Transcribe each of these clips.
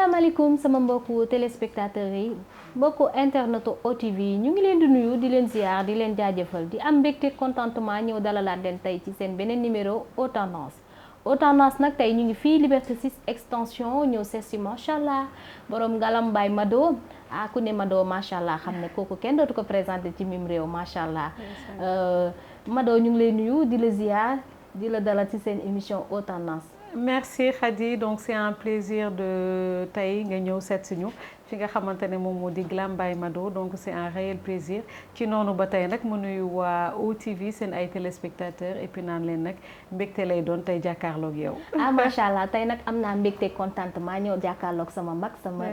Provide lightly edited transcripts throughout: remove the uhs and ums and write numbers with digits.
asalaamaaleykum sama mbokku téléspectateurs yi mbokku internetu OTV ñu ngi leen di nuyu di leen ziar di leen jaajëfal di am mbégte contentement ñëw dalalaat leen tey ci seen beneen numéro Haute Tendance nag tey ñu ngi fii Liberté 6 extension ñëw seet si macha allah borom ngalam baay Mado ku ne Mado macha allah xam ne kooku kenn dootu ko présenté ci mim réew macha allah Mado ñu ngi lay nuyu di la ziar di la dalal ci seen émission Haute Tendance. Merci Khady, donc c'est un plaisir de tey nga ñëw seet si ñu fi nga xamante ne moom moo di Glam by Mado, donc c'est un réel plaisir ci noonu ba tey nag mu nuyu waa OTV seen ay téléspectateurs et puis naan leen nag mbégte lay doon tey jàkkaarloog yow. Macha allah tey nag am naa mbégte contentement ñëw jàkkaarloog sama mag sama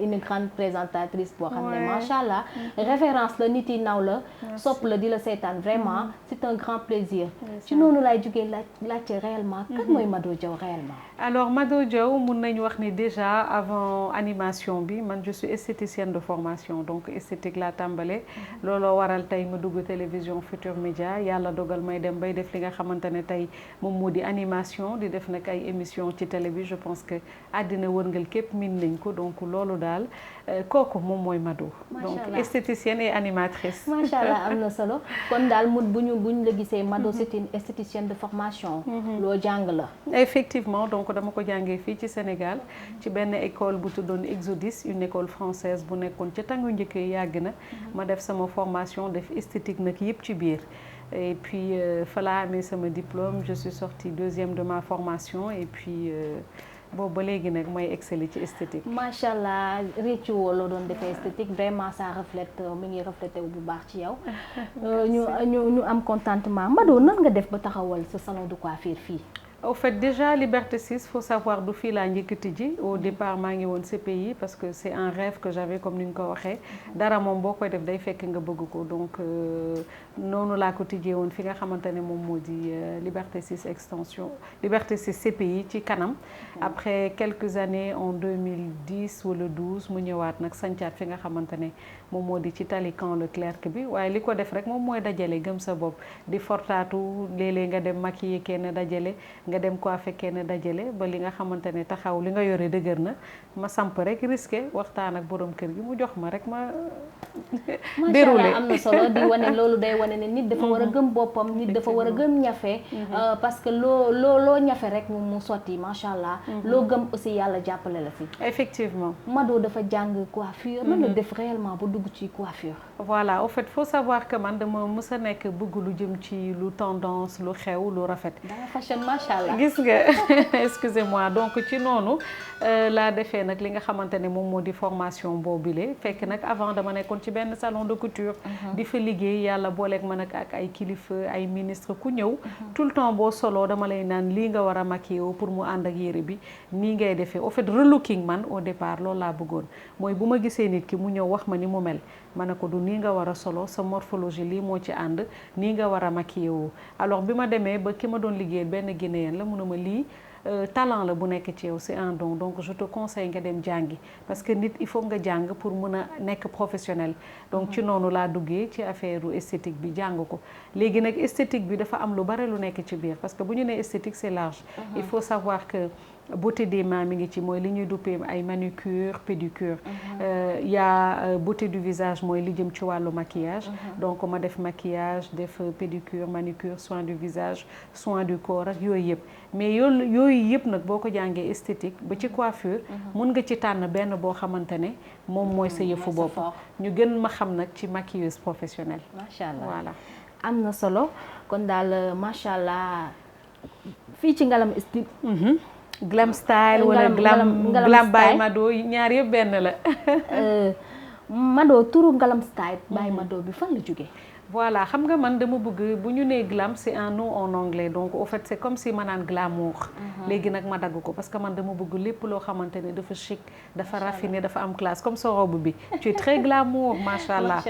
une grande présentatrice boo xam ne macha allah référence la nit yi naw la sopp la di la seetaan vraiment c'est un grand plaisir. ci noonu laay jógee laajte réellement kan mooy Mado Diaw réellement. Alors Mado Diaw mun nañu wax ni déjà avant animation bi man je suis esthéticienne de formation donc esthétique laa tàmbale looloo waral tey ma dugg télévision Futur Média yàlla dogal may dem bay def li nga xamante ne tey moom moo di animation di def nag ay émission ci télé bi je pense que àddina wërngal képp min nañ ko donc loolu daal kooku moom mooy Mado donc esthéticienne et animatrice. macha allah am na solo kon daal buñ la gisee Mado c'est une esthéticienne de formation. loo jàng la. effectivement donc dama ko jàngee fii ci Sénégal ci benn école bu tuddoon Exodus une école française bu nekkoon ca tàngu njëkk yàgg na ma def sama formation def esthétique nag yëpp ci biir et puis fa laa amee sama diplôme je suis sortie deuxième de ma formation et puis boobu ba léegi nag mooy exceller ci esthétique. macha allah réccu woo loo doon defee esthétique vraiment ça reflète mi ngi reflété wu bu baax ci yow. ñu am contentement Mado nan nga def ba taxawal sa salon de coiffure fii. Au fait déjà Liberté 6 faut savoir du fii laa njëkk tijji au départ maa ngi woon CPI parce que c'est un rêve que j'avais comme ni nga ko waxee dara moom boo koy def day fekk nga bëgg ko donc noonu laa ko tijjee woon fi nga xamante ne moom moo di Liberté 6 extension Liberté 6 CPI ci kanam après quelques années en 2010 wala 12 mu ñëwaat nag sancaat fi nga xamante ne moom moo di ci tali Camp Leclerc bi waaye li ko def rek moom mooy dajale gëm sa bopp di fortaatu léeg-léeg nga dem maquiller kenn dajale nga dem coiffé kenn dajale ba li nga xamante ne taxaw li nga yore dëgër na ma samp rek risqué waxtaan ak borom kër gi mu jox ma rek ma déroulé. am na solo di wane loolu day wane ne nit dafa war a gëm boppam nit dafa war a gëm ñafe parce que loo ñafe rek mu sotti macha allah. loo gëm aussi yàlla jàppale la fi. effectivement Mado dafa jàng coiffure. nan la def réellement ba dugg ci coiffure. voilà au fait faut savoir que man dama mës a nekk bëgg lu jëm ci lu tendance lu xew lu rafet. danga fashion macha allah. gis nga excusez-moi donc ci noonu laa defee nag li nga xamante ne moom moo di formation boobule fekk nag avant dama nekkoon ci benn salon de couture. di fa liggéey yàlla booleeg ma nag ak ay kilifa ay ministre ku ñëw. tout le temps boo solo dama lay naan lii nga war a maquiller pour mu ànd ak yére bi nii ngay defee au fait relooking man au départ loolu laa bëggoon mooy bu ma gisee nit ki mu ñëw wax ma ni mu mel ma ne ko du nii nga war a solo sa morphologie lii moo ci ànd nii nga war a maquiller woo alors bi ma demee ba ki ma doon liggéeyal benn Guinéen la munuma lii talent la bu nekk ci yow c'est un don donc je te conseille nga dem jàngi parce que nit il faut nga jàng pour mën a nekk professionnel donc ci noonu laa duggee ci affaire esthétique bi jàng ko léegi nag esthétique bi dafa am lu bare lu nekk ci biir parce que bu ñu nee esthétique c'est large il faut savoir que beauté des mains mi ngi ci mooy li ñuy duppee ay manucure pédicure y a beauté du visage mooy li jëm ci wàllu maquillage donc ma def maquillage def pédicure manucure soin du visage soin du corps ak yooyu yëpp mais yooyu yëpp nag boo ko jàngee esthétique ba ci coiffure mun nga ci tànn benn boo xamante ne moom mooy sa yëfu bopp ñu gën ma xam nag ci maquilleuse professionnelle. macha allah voilà am na solo kon daal macha allah fii ci ngalam style. Glam style wala glam by Mado ñaar yëpp benn la. Mado turu ngalam style by Mado bi fan la jógee. voilà xam nga man dama bëgg bu ñu nee glam c'est un nom en anglais donc au fait c'est comme si ma naan glamour. léegi nag ma dagg ko parce que man dama bëgg lépp loo xamante ne dafa chic dafa raffiné dafa am classe comme sa robe bi tu es très glamour macha allah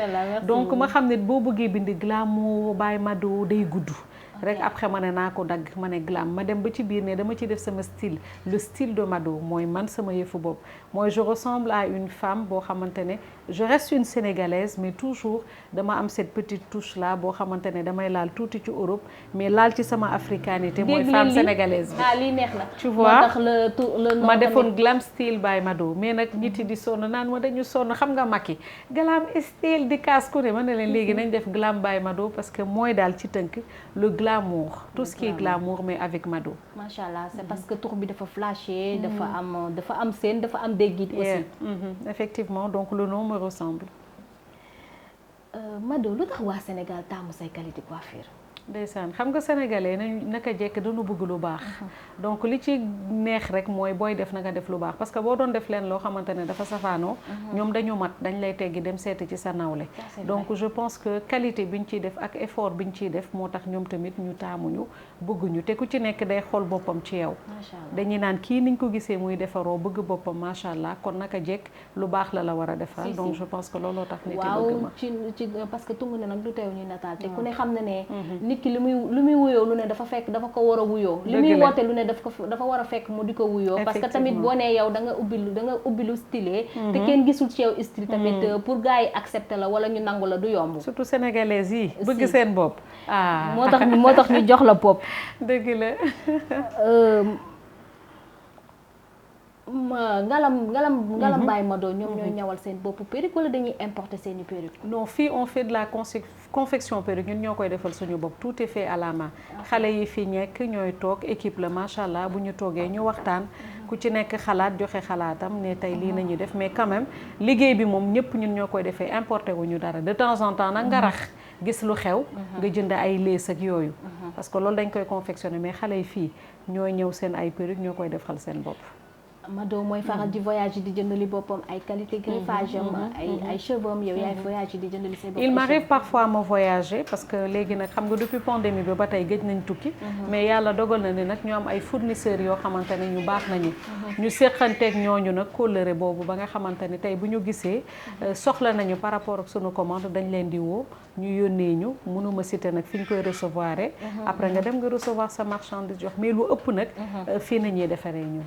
donc ma xam ne boo bëggee bind glamour by Mado day gudd. rek après ma ne naa ko dagg ma ne glam ma dem ba ci biir ne dama ci def sama style le style de Mado mooy man sama yëfu bopp mooy je ressemble à une femme boo xamante ne je reste une sénégalaise mais toujours dama am cette petite touche là boo xamante ne damay laal tuuti ci Europe mais laal ci sama africanité mooy femme sénégalaise bi lii neex na tu vois ma le defoon glam style by Mado mais nag nit yi di sonn naan ma dañu sonn xam nga Macky glam style di kaas ku ne ma ne leen léegi nañ def glam by Mado parce que mooy daal ci tënk le glamour tout ce qui est glamour mais avec Mado. macha allah c'est parce que tur bi dafa flashé dafa am scène dafa am déggit aussi. Effectivement donc le nom me ressemble. Mado lu tax waa Sénégal taamu say qualité coiffure. ndeysaan xam nga sénégalais nañ naka jekk dañu bëgg lu baax donc li ci neex rek mooy booy def na nga def lu baax parce que boo doon def leen loo xamante ne dafa safaanoo ñoom dañu mat dañ lay teggi dem seeti ci sa nawle donc je pense que qualité biñ ciy def ak effort biñ ciy def moo tax ñoom tamit ñu taamuñu bëgguñu te ku ci nekk day xool boppam ci yow dañuy naan kii niñ ko gisee muy defaroo bëgg boppam macha allah kon naka jekk lu baax la war a defal donc je pense que looloo tax nit yi bëgg ma ci parce que tungu ne nag du teew ñuy nataal te ku ne xam na ne nit ki lu muy wuyoo lu ne dafa fekk dafa ko war a wuyoo li muy woote lu ne dafa war a fekk mu di ko wuyoo parce que tamit boo nee yow da nga ubbi lu stylé te kenn gisul ci yow style tamit pour gars yi accepter la wala ñu nangu la du yomb surtout sénégalais yi bëgg seen bopp moo tax ñu jox la bopp dëgg la ngalam Baye Mado ñoom ñooy ñawal seen bopp perruque wala dañuy importer seeni perruque non fii on fait de la confection perruque ñun ñoo koy defal suñu bopp tout est fait à la main xale yi fi nekk ñooy toog équipe la macha allah bu ñu toogee ñu waxtaan ku ci nekk xalaat joxe xalaatam ne tey lii nañu def mais quand même liggéey bi moom ñëpp ñun ñoo koy defee importer wuñu dara de temps en temps nag nga rax gis lu xew nga jënd ay lees ak yooyu parce que loolu dañ koy confectionner mais xale yi fii ñooy ñëw seen ay perruque ñoo koy defal seen bopp Mado mooy faral di voyage di jëndali boppam ay qualité greffage am ay cheveux am yow yaay voyage di jëndali say bopp. il m'arrive parfois ma voyager parce que léegi nag xam nga depuis pandémie bi ba tey gëj nañ tukki mais yàlla dogal na ni nag ñu am ay fournisseurs yoo xamante ne ñu baax nañu ñu séqanteeg ñooñu nag kóllëre boobu ba nga xamante ni tey bu ñu gisee soxla nañu par rapport ak sunu commande dañ leen di woo ñu yónnee ñu mënuma citer nag fi ñu koy recevoir après nga dem nga recevoir sa marchandise jox mais lu ëpp nag fii nañuy defaree ñun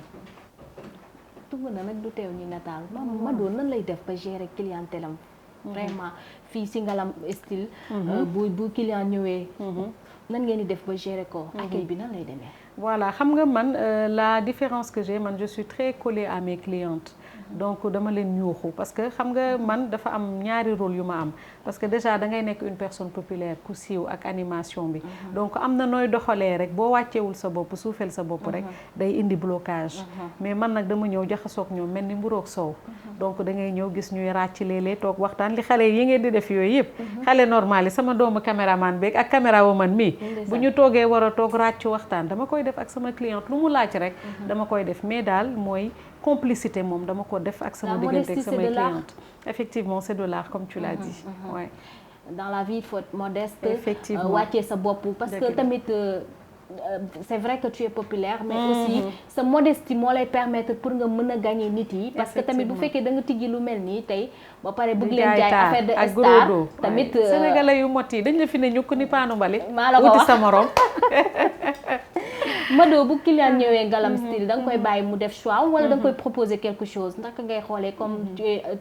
tungu na nag du teew ñu nataal Mado nan lay def ba gérer clientèle am vraiment fii si ngalam style bu client ñëwee nan ngeen di def ba gérer ko accueil bi nan lay demee voilà xam nga man la différence que j'ai man je suis très collée à mes clientes donc dama leen ñuuxu parce que xam nga man dafa am ñaari rôle yu ma am parce que déjà da ngay nekk une personne populaire ku siiw ak animation bi donc am na nooy doxalee rek boo wàcceewul sa bopp suufeel sa bopp rek day indi blocage mais man nag dama ñëw jaxasoog ñoom mel ni mburoog soow donc da ngay ñëw gis ñuy ràcc léeg-léeg toog waxtaan li xale yi ngeen di def yooyu yëpp xale normal yi sama doomu caméraman beeg ak caméra woman mii bu ñu toogee war a toog ràcc waxtaan dama koy def ak sama cliente lu mu laaj rek dama koy def mais daal mooy complicité moom dama ko def ak sama diggante ak samay clientes effectivement c'est de l'art comme tu l'as dit ouais. Dans la vie il faut être modeste effectivement wàccee sa bopp parce que tamit c'est vrai que tu es populaire mais aussi sa modestie moo lay permettre pour nga mën a gagner nit yi parce que tamit bu fekkee da nga tijji lu mel nii tey ba pare bëgg leen jaay affaire de star tamit sénégalais yu mot yi dañ la fi ne ñukk ni paanu mbali maa la ko wax wuti sa morom Mado bu client ñëwee ngalam style da nga koy bàyyi mu def choix wala da nga koy proposer quelque chose ndax ngay xoolee comme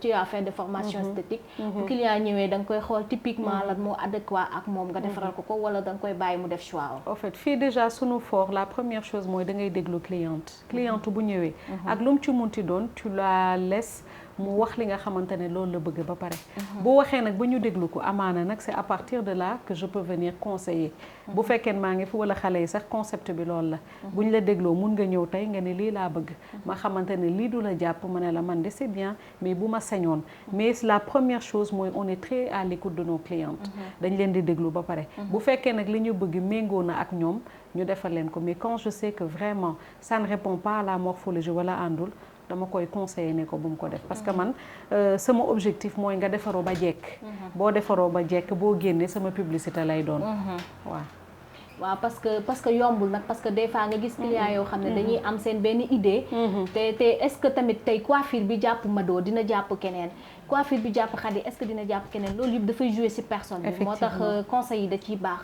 tu as fait de formation esthétique bu client ñëwee da nga koy xool typiquement lan moo adéquat ak moom nga defaral ko wala da nga koy bàyyi mu def choix en fait fii déjà sunu fort la première chose mooy da ngay déglu cliente bu ñëwee ak lu mu ci munti doon tu la laisses mu wax li nga xamante ne loolu la bëgg ba pare bu waxee nag ba ñu déglu ko amaana nag c'est à partir de là que je peux venir conseiller bu fekkee maa ngi fi wala xale yi sax concept bi loolu la bu ñu la dégloo mun nga ñëw tey nga ne lii laa bëgg ma xamante ne lii du la jàpp ma ne la man de c'est bien mais bu ma sañoon mais la première chose mooy on est très à l'écoute de nos clientes dañ leen di déglu ba pare bu fekkee nag li ñu bëgg méngoo na ak ñoom ñu defal leen ko mais quand je sais que vraiment ça ne répond pas à la morphologie wala àndul dama koy conseiller ne ko bu mu ko def parce que man sama objectif mooy nga defaroo ba jekk boo defaroo ba jekk boo génnee sama publicité lay doon waaw parce que yombul nag parce que des fois nga gis clients yoo xam ne dañuy am seen benn idée te est-ce que tamit tey coiffure bi jàpp Mado dina jàpp keneen coiffure bi jàpp Khady est-ce que dina jàpp keneen loolu yëpp dafay jouer ci personne bi. moo tax conseil yi da ciy baax.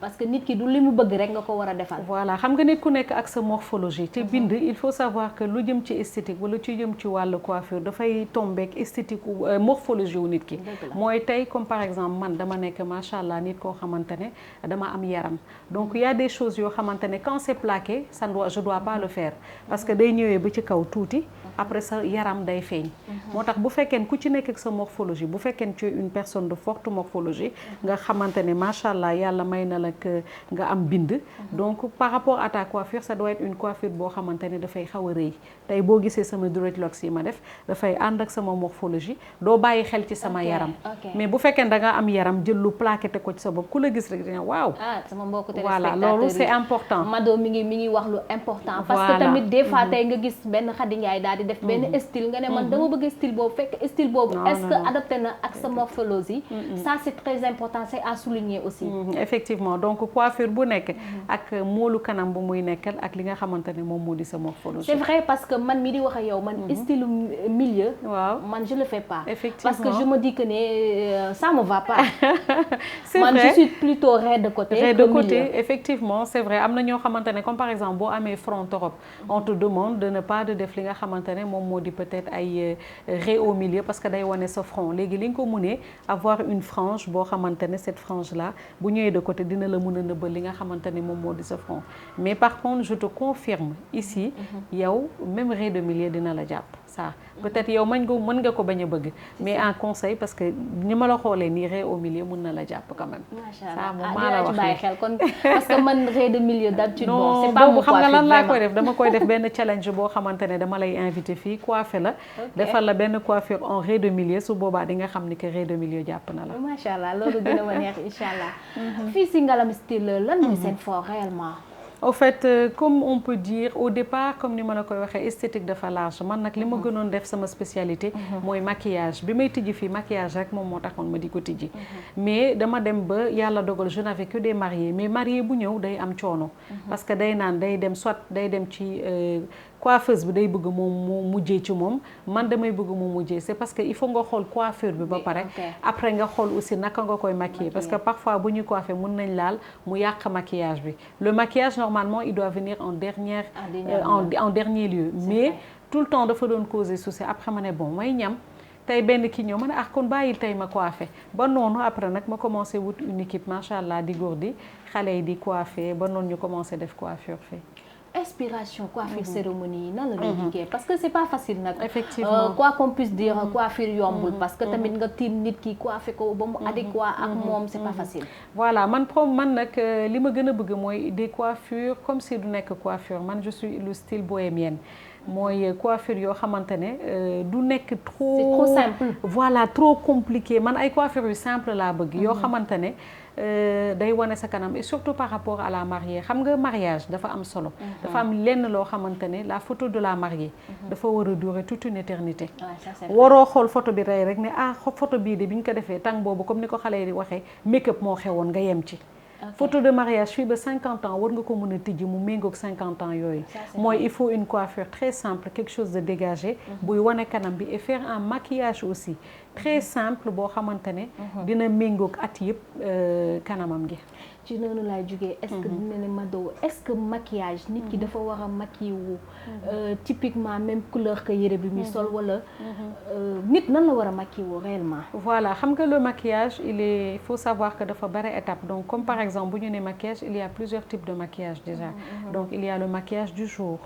parce que nit ki du li mu bëgg rek nga ko war a defal. voilà xam nga nit ku nekk ak sa morphologie te bind il faut savoir que lu jëm ci esthétique wala ci jëm ci wàllu coiffure dafay tombeek esthétique morphologie wu nit ki. mooy tey comme par exemple man dama nekk macha allah nit koo xamante ne dama am yaram donc il y a des choses yoo xamante ne quand c'est plaqué je dois pas le faire parce que day ñëwee ba ci kaw tuuti après sa yaram day feeñ. moo tax bu fekkee ku ci nekk ak sa morphologie bu fekkee tu es une personne de forte morphologie nga xamante ne macha allah yàlla may na la nga am bind. donc par rapport à ta coiffure ça doit être une coiffure boo xamante ne dafay xaw a rëy tey boo gisee sama dreadlocks yi ma def dafay ànd ak sama morphologie doo bàyyi xel ci sama yaram. mais bu fekkee da nga am yaram jël lu plaqué te ko ci sa bopp ku la gis rek dina waaw. sama mbokku voilà loolu c'est important. Mado mi ngi wax lu important. parce que tamit des fois tey nga gis benn Khady Ndiaye daal di def benn style nga ne man dama bëgg style boobu fekk style boobu est-ce que adapté na ak sa morphologie. ça c'est très important c'est à souligner aussi. effectivement donc coiffure bu nekk ak moolu kanam bu muy nekkal ak li nga xamante ne moom moo di sa morphologie. c'est vrai parce que man mi di wax ak yow man style milieu. waaw man je le fais pas. effectivement parce que je me dis que ne ça me va pas. c'est man vrai je suis plutôt raide de côté. raide de côté effectivement c'est vrai am na ñoo xamante ne comme par exemple boo amee front trop on te demande de ne pas de def li nga xamante ne moom moo di peut-être ay raie au milieu parce que day wane sa front léegi li nga ko mënee avoir une frange boo xamante ne cette frange là bu ñëwee de côté dina la mën a nëbbal li nga xamante ne moom moo di sa front mais par contre je te confirme ici yow même raie de milieu dina la jàpp ça peut-être yow mën nga ko bañ a bëgg mais en conseil parce que ñi ma la xoolee nii raie au milieu mën na la jàpp quand même. macha allah maa la wax bàyyi xel kon parce que man raie de milieu d'habitude bon c'est non pas mon boobu xam nga lan laa koy def vraiment. dama koy def benn challenge boo xamante ne dama lay invité fii coiffé la defal la benn coiffure en raie de milieu su boobaa di nga xam ni que raie de milieu jàpp na la. macha allah loolu dina ma neex incha allah. fii si Ngalam Style lan mooy seen fort réellement. au fait comme on peut dire au départ comme ni ma la koy waxee esthétique dafa large man nag li ma gënoon def sama spécialité mooy maquillage bi may tijji fii maquillage rek moom moo taxoon ma di ko tijji mais dama dem ba yàlla dogal je n'avais que des mariés mais marié bu ñëw day am coono parce que day naan day dem soit day dem ci coiffeuse bi day bëgg moom mu mujjee ci moom man damay bëgg mu mujjee c'est parce que il faut nga xool coiffure bi ba pare après nga xool aussi naka nga koy maquiller parce que parfois bu ñuy coiffer mën nañ laal mu yàq maquillage bi le maquillage normalement il doit venir en dernier lieu mais tout le temps dafa doon causer souci après ma ne bon may ñam tey benn ki ñëw ma ne kon bàyyil tey ma coiffé ba noonu après nag ma commencé wut une équipe macha allah di góor di xale yi di coiffé ba noonu ñu commencé def coiffure fii. inspiration coiffure cérémonie yi nan la ñuy liggéey parce que c'est pas facile nag. effectivement quoi qu'on puisse dire coiffure yombul parce que tamit nga tiim nit ki coiffé ko ba mu adéquat ak moom c'est pas facile. voilà man nag li ma gën a bëgg mooy des coiffures comme si du nekk coiffure man je suis le style bohémienne. mooy coiffure yoo xamante ne du nekk trop. c'est trop simple. voilà trop compliqué man ay coiffure yu simple laa bëgg. yoo xamante ne day wane sa kanam et surtout par rapport à la mariée xam nga mariage dafa am solo. dafa am lenn loo xamante ne la photo de la mariée. dafa war a durer toute une éternité. waroo xool photo bi rey rek ne photo bii de bi ñu ko defee tàng boobu comme ni ko xale yi di waxee make-up moo xewoon nga yem ci. photo de mariage fii ba 50 ans war nga ko mën a tijji mu méngoog 50 ans yooyu mooy il faut une coiffure très simple quelque chose de dégagé buy wane kanam bi et faire un maquillage aussi très simple boo xamante ne dina méngoog at yëpp kanamam gi ci noonu laay jógee est-ce que dina ne Mado est-ce que maquillage nit ki dafa war a maquiller wu typiquement même couleur que yére bi muy sol wala nit nan la war a maquiller wu réellement. voilà xam nga le maquillage il faut savoir que dafa bari étape donc comme par exemple bu ñu ne maquillage il y a plusieurs types de maquillage déjà donc il y a le maquillage du jour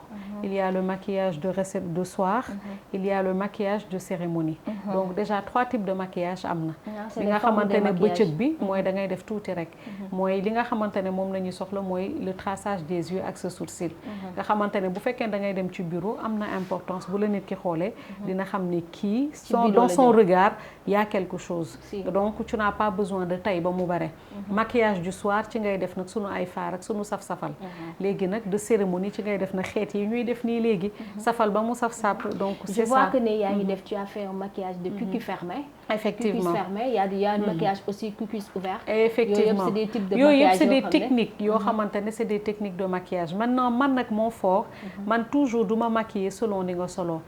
il y a le maquillage de soir il y a le maquillage de cérémonie donc déjà 3 types de maquillage am na li nga xamante ne bëccëg bi mooy da ngay def tuuti rek mooy li nga xamante ne moom la ñuy soxla mooy le traçage des yeux ak sa sourcil nga xamante ne bu fekkee da ngay dem ci bureau am na importance bu la nit ki xoolee dina xam ne kii dans son regard il y a quelque chose donc tu n'as pas besoin de tay ba mu bare maquillage du soir ci ngay def nag sunu ay faar ak sunu saf-safal léegi nag de cérémonie ci ngay def nag xeet yi ñuy def nii léegi safal ba mu saf sap donc c'est ça je vois que ne yaa ngi def tu as fait un maquillage de cucu fermé effectivement cucu fermé il y a un maquillage aussi cucu ouvert effectivement yooyu yëpp c'est des techniques yoo xamante ne c'est des techniques de maquillage maintenant man nag mon fort man toujours du ma maquiller selon ni nga solo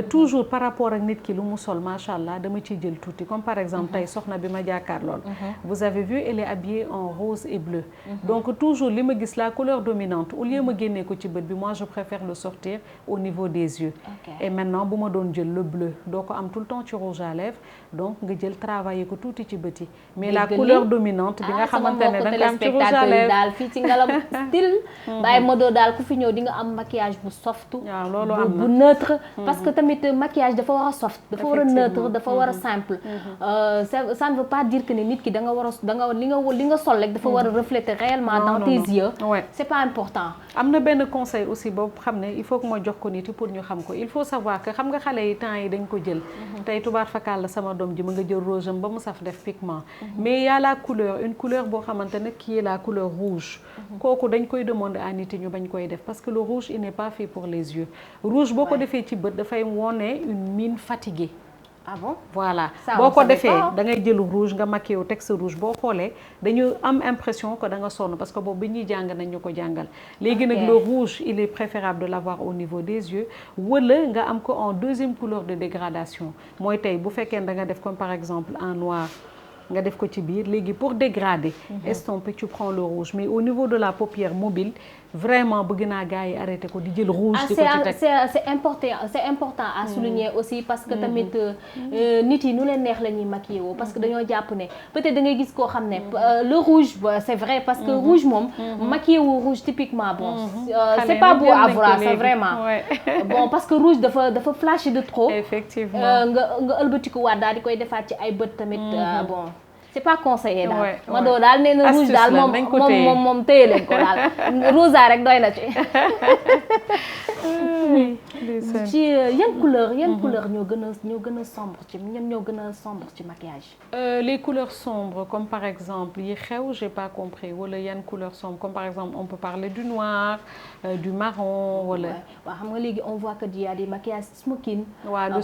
toujours par rapport ak nit ki lu mu sol macha allah dama ciy jël tuuti comme par exemple tey soxna bi ma jàkkaarlool. vous avez vu elle est habillée en rose et bleu. donc toujours li ma gis la couleur dominante au lieu ma génnee ko ci bët bi moi je préfère le sortir au niveau des yeux. et maintenant bu ma doon jël le bleu doo ko am tout le temps ci rouge à lèvres donc nga jël travailler ko tuuti ci bët yi. mais la couleur dominante bi nga xamante ne da nga am ci rouge à lèvres daal fii ci Ngalam style. Baye Mado daal ku fi ñëw di nga am maquillage bu soft. waaw loolu am na bu neutre. parce que tamit maquillage dafa war a soft. dafa war a neutre dafa war a simple. ça ne veut pas dire que ne nit ki da nga war a li nga sol rek dafa war a refléter réellement dans tes yeux. c'est pas important. am na benn conseil aussi boobu xam ne il faut que ma jox ko nit pour ñu xam ko il faut savoir que xam nga xale yi temps yi dañ ko jël. tey tubaar fakal la sama doom ji ma nga jël rouge am ba mu saf def pigment. mais il y a la couleur une couleur boo xamante ne qui est la couleur rouge. kooku dañ koy demander à nit yi ñu bañ koy def parce que le rouge il n'est pas fait pour les yeux. rouge boo ko defee ci bët dafay wone une mine fatiguée. ah bon voilà boo ko defee da ngay jël rouge nga maquillé wu teg sa rouge boo xoolee dañu am impression que da nga sonn parce que boobu bi ñuy jàng nañ ñu ko jàngal. léegi nag le rouge il est préférable de l'avoir au niveau des yeux wala nga am ko en deuxième couleur de dégradation mooy tey bu fekkee da nga def comme par exemple en noir. nga def ko ci biir léegi pour dégrader estomper tu prends le rouge mais au niveau de la paupière mobile vraiment bëgg naa gars yi arrêté ko di jël rouge di ko ci teg c'est important à souligner aussi parce que tamit nit yi nu leen neex la ñuy maquillé woo parce que dañoo jàpp ne peut-être da ngay gis koo xam ne le rouge c'est vrai parce que rouge moom maquillé wu rouge typiquement bon c'est pas beau à voir ça vraiment bon parce que rouge dafa flashy de trop effectivement nga ëlbatiku waat daal di koy defaat ci ay bët tamit bon c'est pas conseillé daal Mado daal nee na rouge daal moom téye leen ko daal rosa rek doy na ci ci yan couleur ñoo gën a sombre ci ñan ñoo gën a sombre ci maquillage les couleurs sombres comme par exemple yi xew j'ai pas compris wala yan couleur sombre comme par exemple on peut parler du noir du marron wala waaw xam nga léegi on voit que il y a des maquillages smoking le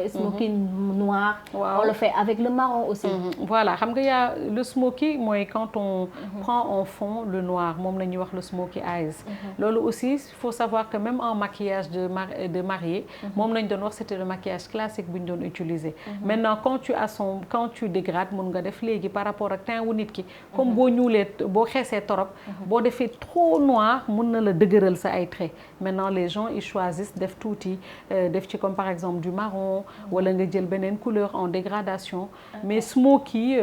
smoking noir on le fait avec le marron aussi voilà xam nga y a le smoky mooy quand on prend en fond le noir moom la ñuy wax le smoky eyes loolu aussi il faut savoir que même en maquillage de mariée moom lañ doon wax c'était le maquillage classique bu ñu doon utiliser maintenant quand tu dégrades mun nga def léegi par rapport ak teint wu nit ki comme boo ñuulee boo xeesee torop boo defee trop noir mun na la dëgëral sa ay traits maintenant les gens ils choisissent def tuuti def ci comme par exemple du marron wala nga jël beneen couleur en dégradation mais smoky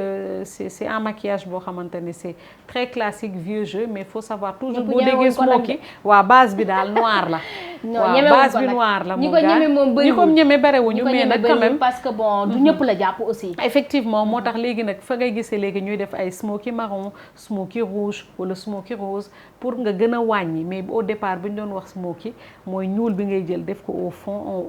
c'est un maquillage boo xamante ne c'est très classique vieux jeu mais il faut savoir toujours boo déggee smoky waa base bi daal noir la waaw base bi noir la ñi ko ñeme moom bëriwul ñi ko ñeme barewuñu mais nag quand même parce que bon du ñëpp la jàpp aussi effectivement moo tax léegi nag fa ngay gisee léegi ñuy def ay smoky marron smoky rouge wala smoky rose pour nga gën a wàññi mais au départ bu ñu doon wax smoky mooy ñuul bi ngay jël def ko au fond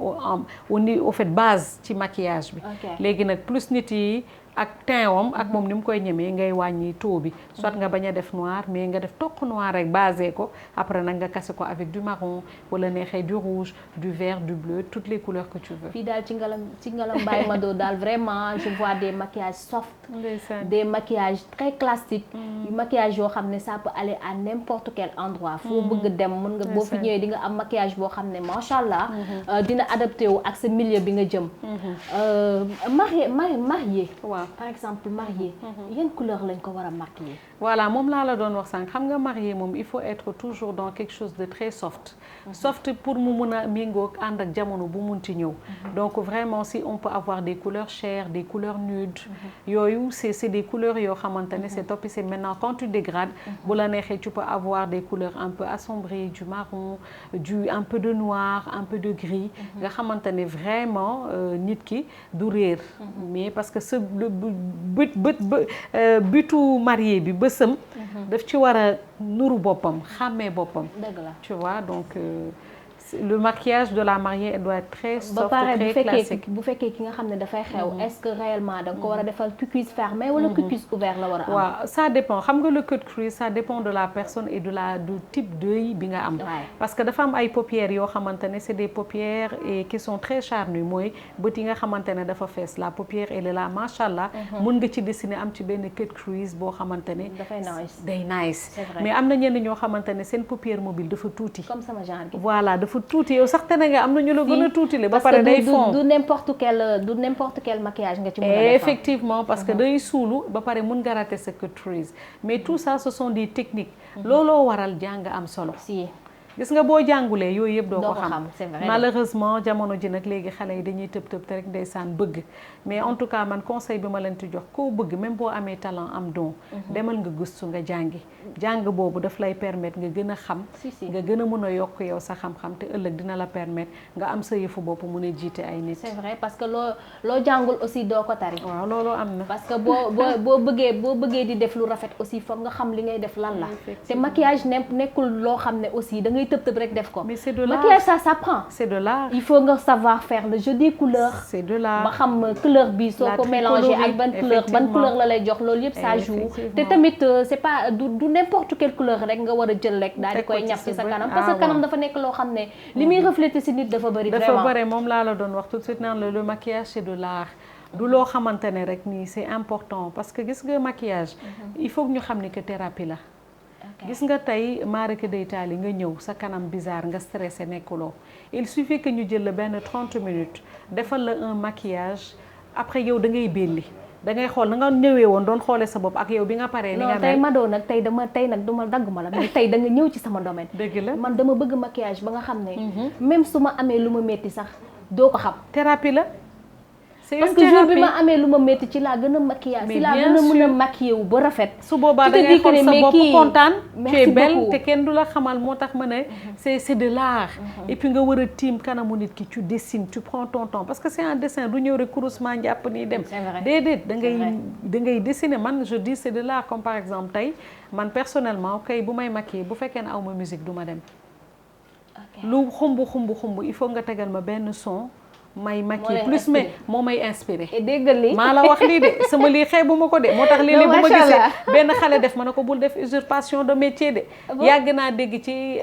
au fait base ci maquillage bi léegi nag plus nit yi ak teint wam ak moom ni mu koy ñemee ngay wàññi taux bi soit nga bañ a def noir mais nga def toq noir rek basé ko après nag nga kase ko avec du marron wala neexee du rouge du vert du bleu toutes les couleurs que tu veux. fii daal ci ngalam Baye Mado daal vraiment je vois des maquillages soft des maquillages très classiques yu maquillage yoo xam ne ça peut aller à n'importe quel endroit foo bëgg dem mën nga boo fi ñëwee di nga am maquillage boo xam ne macha allah dina adapté wu ak sa milieu bi nga jëm marié waaw par exemple marié yan couleur lañ ko war a maquiller voilà moom laa la doon wax sànq xam nga marié moom il faut être toujours dans quelque chose de très soft soft pour mu mun a méngoo ànd ak jamono bu munti ñëw donc vraiment si on peut avoir des couleurs chères des couleurs nudes yooyu c'est des couleurs yoo xamante ne c'est top c'est maintenant quand tu dégrades bu la neexee tu peux avoir des couleurs un peu assombries du marron un peu de noir un peu de gris nga xamante ne vraiment nit ki du réer mais parce que butu marié bi bësam daf ci war a nuru boppam xàmmee boppam tu vois donc le maquillage de la mariée elle doit être très soft très classique bu fekkee ki nga xam ne dafay xew est-ce que réellement da nga ko war a defal cutis fermé wala cutis ouvert la war a am waaw ça dépend xam nga le cut crease ça dépend de la personne et du type d'œil bi nga am parce que dafa am ay paupières yoo xamante ne c'est des paupières et qui sont très charnues mooy bët yi nga xamante ne dafa fees la paupière elle est là machallah mën nga ci dessiner am ci benn cut crease boo xamante ne day nice mais am na ñenn ñoo xamante ne seen paupière mobile dafa tuuti comme sama genre gi voilà dafa dafa tuuti yow sax te nga am na ñu la gën a tuutile ba pare day fond du n'importe quel maquillage nga ci mën a defar. effectivement parce que day suulu ba pare mun nga rater sa cut-crease mais tout ça ce sont des techniques looloo waral jàng am solo. si gis nga boo jàngulee yooyu yëpp doo ko xam c'est vrai. malheureusement jamono ji nag léegi xale yi dañuy tëb te rek ndeysaan bëgg mais en tout cas man conseil bi ma leen di jox koo bëgg même boo amee talent am don demal nga gëstu nga jàngi jàng boobu daf lay permettre nga gën a xam nga gën a mën a yokk yow sa xam-xam te ëllëg dina la permettre nga am sa yëfu bopp mun a jiite ay nit. c'est vrai parce que loo jàngul aussi doo ko tari. waaw loolu am na. parce que boo bëggee di def lu rafet aussi foog nga xam li ngay def lan la. te maquillage nekkul loo xam ne aussi da ngay tëb rek def ko. mais c'est de l'art. Maquillage ça s'apprend. C'est de l'art. Il faut nga savoir faire le jeu des couleurs. C'est de l'art. ba xam couleur bi soo ko mélangé ak ban couleur la lay jox loolu yëpp ça joue. te tamit c'est pas du n'importe quelle couleur rek nga war a jël rek daal di koy ñaf ci sa kanam. parce que kanam dafa nekk loo xam ne li muy refléter ci nit dafa bëri. vraiment dafa bëri moom laa la doon wax tout de suite naan le maquillage c'est de l'art. du loo xamante ne rek nii c'est important parce que gis nga maquillage. il faut que ñu xam ni que thérapie la. gis nga tey maaraka day taali nga ñëw sa kanam bizarre nga stressé nekkuloo il suffit que ñu jël la benn 30 minutes defal la un maquillage après yow da ngay belli da ngay xool na nga ñëwee woon doon xoolee sa bopp ak yow bi nga paree ni nga mel. non tey Mado nag tey nag duma dagg ma la mais tey da nga ñëw ci sama domaine. dëgg la man dama bëgg maquillage ba nga xam ne. même su ma amee lu ma metti sax doo ko xam. thérapie la. parce que jour bi ma amee lu ma métti ci laa gën a maquillage ci laa gën a mën a maquillé wu ba rafet. su boobaa da ngay xool sa bopp kontaan. tu es belle beaucoup te kenn du la xamal moo tax ma ne. c'est de l'art. et puis nga war a tiim kanamu nit ki tu dessines tu prends ton temps parce que c'est un dessin du ñëw rek kurusmaa njàpp nii dem. déedéet da ngay dessiner man je dis c'est de l'art comme par exemple tey man personnellement kay bu may maquillé bu fekkee ne aw ma musique du ma dem. lu xumb il faut nga tegal ma benn son. may maquillé plus mais moo may inspiré. déggal li maa la wax lii de sama lii xeebu ma ko de moo tax léeg-léeg bu ma gisee benn xale def ma ne ko bul def usurpation de métier de. yàgg naa dégg ci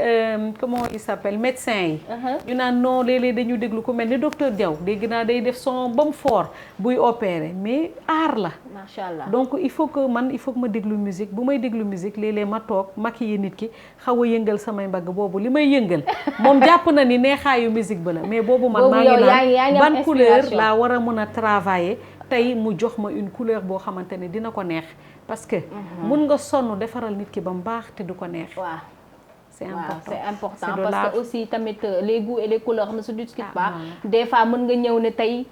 comment il s'appelle médecin yi. ñu naan non léeg-léeg dañu déglu ku mel ni docteur Diaw dégg naa day def son ba mu fort buy opérer mais art la. macha allah donc il faut que ma déglu musique bu may déglu musique léeg-léeg ma toog maquillé nit ki xaw a yëngal samay mbagg boobu li may yëngal moom jàpp na ni neexaayu musique ba la mais boobu man maa ngi naan ban couleur laa war a mën a travailler tey mu jox ma une couleur boo xamante ne dina ko neex parce que mun nga sonn defaral nit ki ba mu baax te du ko neex. waaw c'est important c'est important parce que aussi tamit les goûts et les couleurs ne se discutent pas. des fois mën nga ñëw ne tey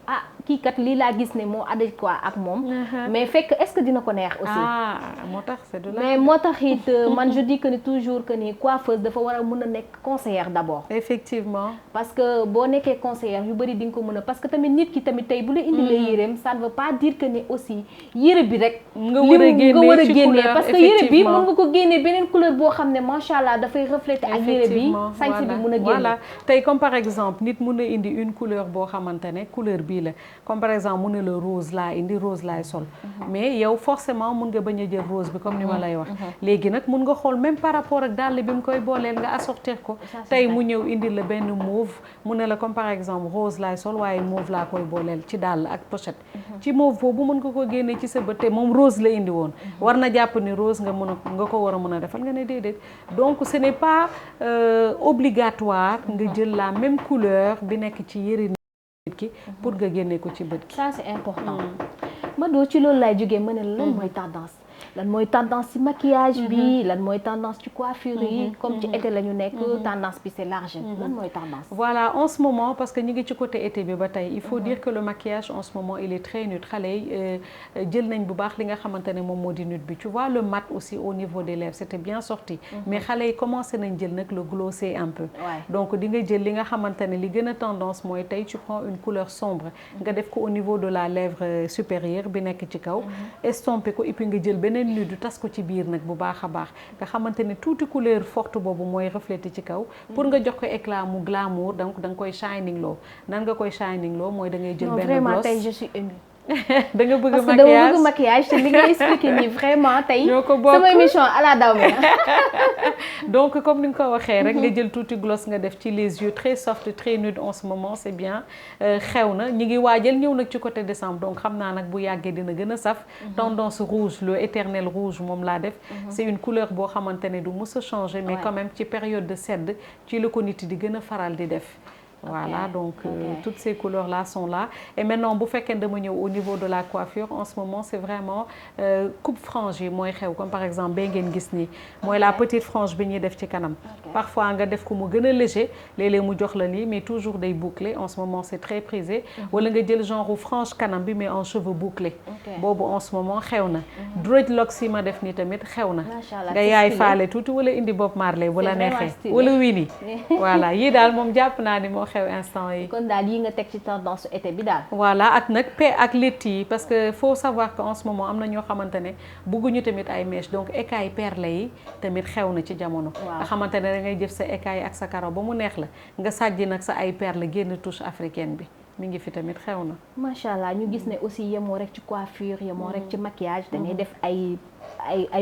kii kat lii laa gis ne moo adéquat ak moom. mais fekk est-ce que dina ko neex aussi. moo tax c'est de là. mais moo tax it man je dis que ni toujours que ni coiffeuse dafa war a mën a nekk conseillère d'abord. effectivement. parce que boo nekkee conseillère yu bari di nga ko mën a parce que tamit nit ki tamit tey bu la indilee yéreem ça ne veut pas dire que ni aussi yére bi rek. nga war a génne parce que yére bi mën nga ko génnee beneen couleur boo xam ne macha allah dafay refléter ak yére bi sañse bi mën a génne. voilà tey comme par exemple nit mën a indi une couleur boo xamante ne couleur bii la. comme par exemple mu ne la rose laa indi rose laay sol mais yow forcément mun nga bañ a jël rose bi comme ni ma lay wax léegi nag mun nga xool même par rapport ak dàll bi mu koy booleel nga assortir ko tey mu ñëw indi la benn mauve mu ne la comme par exemple rose laay sol waaye mauve laa koy booleel ci dàll ak pochette ci mauve boobu mën nga ko génne ci sa bët te moom rose la indi woon war na jàpp ni rose nga ko war a mën a defal nga ne déedéet donc ce n'est pas obligatoire nga jël la même couleur bi nekk ci yëre pour nga génne ko ci bët gi. ça c'est important. Mado ci loolu laay jógee ma ne lan mooy tendance. lan mooy tendance ci maquillage bi lan mooy tendance ci coiffure yi comme ci été la ñu nekk tendance bi c'est large lan mooy tendance. voilà en ce moment parce que ñu ngi ci côté été bi ba tey il faut dire que le maquillage en ce moment il est très nude xale yi jël nañ bu baax li nga xamante ne moom moo di nude bi tu vois le mat aussi au niveau des lèvres c'était bien sorti mais xale yi commencé nañ jël nag le glossé un peu donc di nga jël li nga xamante ne li gën a tendance mooy tey tu prends une couleur sombre nga def ko au niveau de la lèvre supérieure bi nekk ci kaw estompé ko et puis nga jël beneen nude tas ko ci biir nag bu baax a baax nga xamante ne tuuti couleur forte boobu mooy reflété ci kaw pour nga jox ko éclat mu glamour donc da nga koy shining loo nan nga koy shining loo mooy da ngay jël benn gloss vraiment tey je suis émue da nga bëgg parce que maquillage dama bëgg maquillage te li nga expliqué nii vraiment tey. ñoo ko bokk sama émission ala daw mi. donc comme ni nga ko waxee rek nga jël tuuti gloss nga def ci les yeux très soft très nude en ce moment c'est bien xew na ñi ngi waajal ñëw nag ci côté décembre donc xam naa nag bu yàggee dina gën a saf. tendance rouge le éternel rouge moom laa def. c'est une couleur boo xamante ne du mës a changer mais quand même ci période de sedd ci la ko nit di gën a faral di def. Voilà, donc toutes ces couleurs-là sont là. Et maintenant, bu fekkee dama ñëw au niveau de la coiffure, en ce moment, c'est vraiment coupe frange yi mooy xew comme par exemple ba ngeen gis nii mooy la petite frange bi ñuy def ci kanam. Parfois nga def ko mu gën a léger léeg-léeg mu jox la nii mais toujours day bouclé en ce moment c'est très prisé. wala nga jël genre frange kanam bi mais en cheveux bouclés. boobu en ce moment xew na. dreadlocks yi ma def nii tamit xew na. nga yaay faale tuuti wala indi Bob Marley bu la neexee. wala Winnie. voilà yii daal moom jàpp naa ni moo xew instant yi. kon daal yi nga teg ci tendance été bi daal. voilà ak nag ak létt yi parce que faut savoir que en ce moment am na ñoo xamante ne bëgguñu tamit ay mèches donc écailles perlé yi tamit xew na ci jamono. nga xamante ne da ngay jëf sa écaille ak sa karaw ba mu neex la nga sàjji nag sa ay perle génn touche africaine bi mi ngi fi tamit xew na. macha allah ñu gis ne aussi yemoo rek ci coiffure yemoo rek ci maquillage da ngay def ay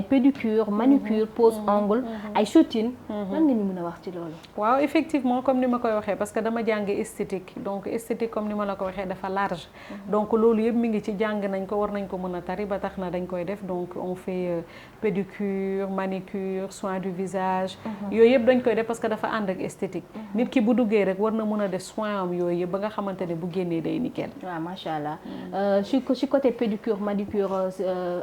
pédicure manucure pose ongle ay shooting. lan nga ñu mën a wax ci loolu. waaw effectivement comme ni ma koy waxee parce que dama jàng esthétique donc esthétique comme ni ma la ko waxee dafa large. donc loolu yëpp mi ngi ci jàng nañ ko war nañ ko mën a tari ba tax na dañ koy def donc on fait pédicure manicure soin du visage. yooyu yëpp dañ koy def parce que dafa ànd ak esthétique. nit ki bu duggee rek war na mën a def soin am yooyu yëpp ba nga xamante ne bu génnee day nickel. waaw macha allah ci côté pédicure manucure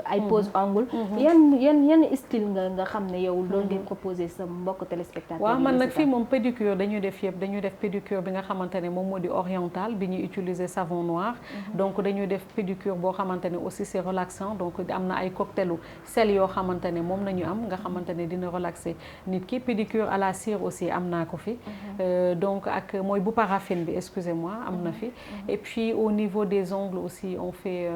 ay pose ongle. yan style nga xam ne yow loolu ngay proposé sa mbokk téléspectateur. waaw man nag fii moom pédicure dañuy def yëpp dañuy def pédicure bi nga xamante ne moom moo di oriental bi ñuy utiliser savon noir. donc dañuy def pédicure boo xamante ne aussi c'est relaxant donc am na ay cocktail sel yoo xamante ne moom nañu am nga xamante ne dina relaxer nit ki pédicure à la cire aussi am naa ko fi. donc ak mooy bu paraffine bi excusez-moi am na fi. et puis au niveau des ongles aussi on fait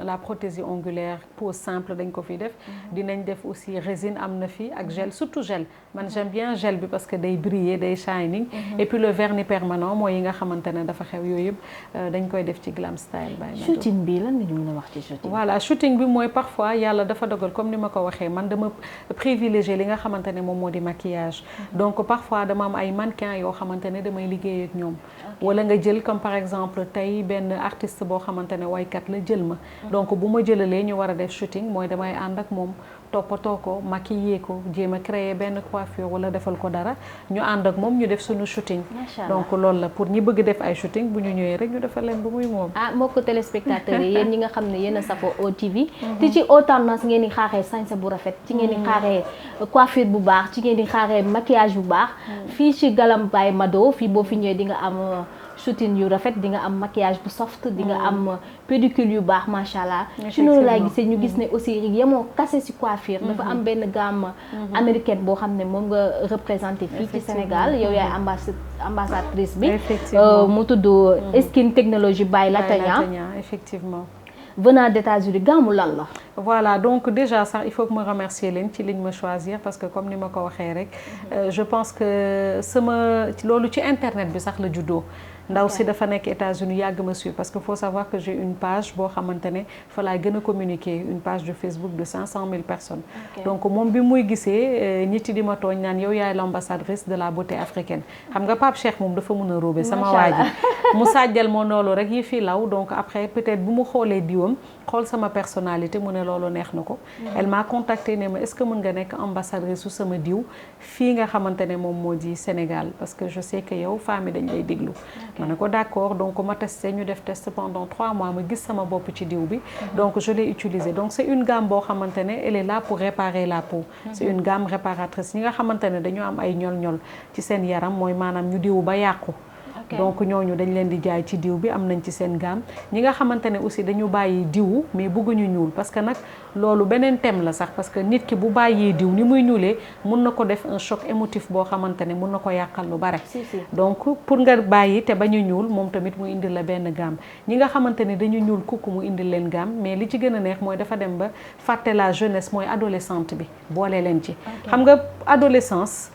la prothésie ongulaire pose simple dañ ko fi def. dinañ def aussi résine am na fi ak gel surtout gel man j'aime bien gel bi parce que day briller day shining. et puis le vernis permanent mooy yi nga xamante ne dafa xew yooyu yëpp dañ koy def ci glam style. shooting bi lan nga ñu mën a wax ci shooting. voilà shooting bi mooy parfois yàlla dafa dogal comme ni ma ko waxee man dama privilégier li nga xamante ne moom moo di maquillage. donc parfois dama am ay mannequin yoo xamante ne damay liggéey ak ñoom. wala nga jël comme par exemple tey benn artiste boo xamante ne waykat la jël ma. donc bu ma jëlalee ñu war a def shooting mooy damay ànd ak moom toppatoo ko maquiller ko jéem a créer benn coiffure wala defal ko dara ñu ànd ak moom ñu def suñu shooting. donc loolu la pour ñi bëgg def ay shooting bu ñu ñëwee rek ñu defal leen bu muy moom. mbokku téléspectateurs yi yéen ñi nga xam ne yéen a safoo OTV. te ci haute tendance ngeen di xaaree sañse bu rafet. ci ngeen di xaaree coiffure bu baax ci ngeen di xaaree maquillage bu baax. fii ci Galam by Mado fii boo fi ñëwee di nga am. shooting yu rafet di nga am maquillage bu soft di nga am pédicure yu baax macha allah. ci noonu laay gisee ñu gis ne aussi yemoo kase ci coiffure. dafa am benn gamme américaine boo xam ne moom nga représenté fii ci Sénégal yow yaay ambassadrice bi. mu tudd Skin Technology by Latanya. effectivement. venant d'États-Unis gaamu lan la. voilà donc déjà sax il faut que ma remercier leen ci liñ ma choisir parce que comme ni ma ko waxee rek. je pense que sama loolu ci internet bi sax la juddoo. ndaw si dafa nekk États-Unis yàgg ma suivre parce que faut savoir que j'ai une page boo xamante ne fa laay gën a communiquer une page de Facebook de 500 000 personnes. donc moom bi muy gisee nit yi di ma tooñ naan yow yaay l'ambassadrice de la beauté africaine. xam nga Pape Cheikh moom dafa mën a robe sama waa ji mu sàjjal ma loolu rek yi fi law donc après peut-être bu mu xoolee diwam xool sama personnalité mu ne loolu neex na ko. elle m'a contacté ne ma est-ce que mën nga nekk ambassadrice su sama diw fii nga xamante ne moom moo di Sénégal parce que je sais que yow femme yi dañ lay déglu. ma ne ko d'accord donc ma testé ñu def test pendant 3 mois ma gis sama bopp ci diw bi. donc je l'ai utilisé donc c'est une gamme boo xamante ne elle est là pour réparer la peau. c'est une gamme réparatrice ñi nga xamante ne dañu am ay ñol-ñol ci seen yaram mooy maanaam ñu diw ba yàqu. donc ñooñu dañ leen di jaay ci diw bi am nañ ci seen gamme ñi nga xamante ne aussi dañu bàyyi diw mais bëgguñu ñuul parce que nag loolu beneen thème la sax parce que nit ki bu bàyyee diw ni muy ñuulee mun na ko def un choc émotif boo xamante ne mun na ko yàqal lu bare. donc pour nga bàyyi te bañu ñuul moom tamit mu indil la benn gamme ñi nga xamante ne dañu ñuul kukku mu indil leen gamme mais li ci gën a neex mooy dafa dem ba fàtte la jeunesse mooy adolescente bi boole leen ci. xam nga adolescence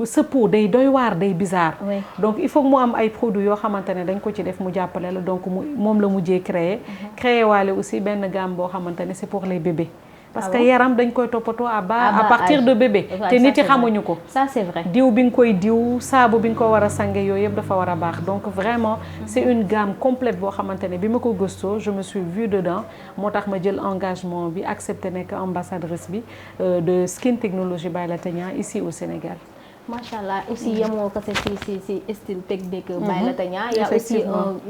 sa peau day doy waar day bizarre. donc il faut mu am ay produits yoo xamante ne dañ ko ci def mu jàppale la donc moom la mujjee créer waale aussi benn gamme boo xamante ne c'est pour les bébés. parce que yaram dañ koy toppatoo à partir de bébé te nit yi xamuñu ko. ça c'est vrai. diw bi nga koy diw saabu bi nga ko war a sange yooyu yëpp dafa war a baax donc vraiment c'est une gamme complète boo xamante ne bi ma ko gëstoo je me suis vue dedans moo tax ma jël engagement bi accepté nekk ambassadrice bi de Skin Technology by Latanya ici au Sénégal. Macha allah aussi yemoo ko si style technique by Latanya. Il y a aussi